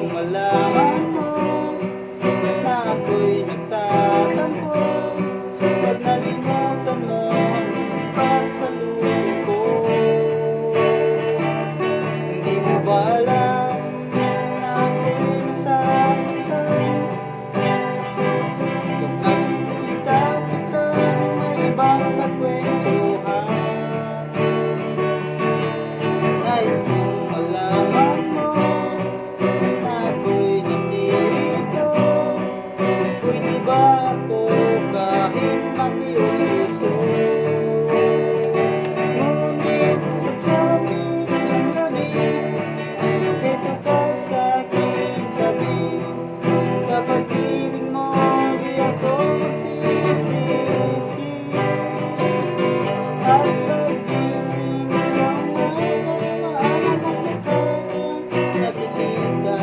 kong malaman mo na ako'y nagtatampo, pag nalimutan mo pasalubong. Hindi mo ba alam na ako'y nasasaktan pag nakikita kita may ibang kagwentuhan? Nais kong malaman mo na ako'y nalilito. Pwede ba ako kahit matiususo? Ngunit pagsabi ng gabi, dito ka sa aking tabi. Sa pag-ibig mo di ako magsisisi. At pagising sa umaga, maaari mong nakikita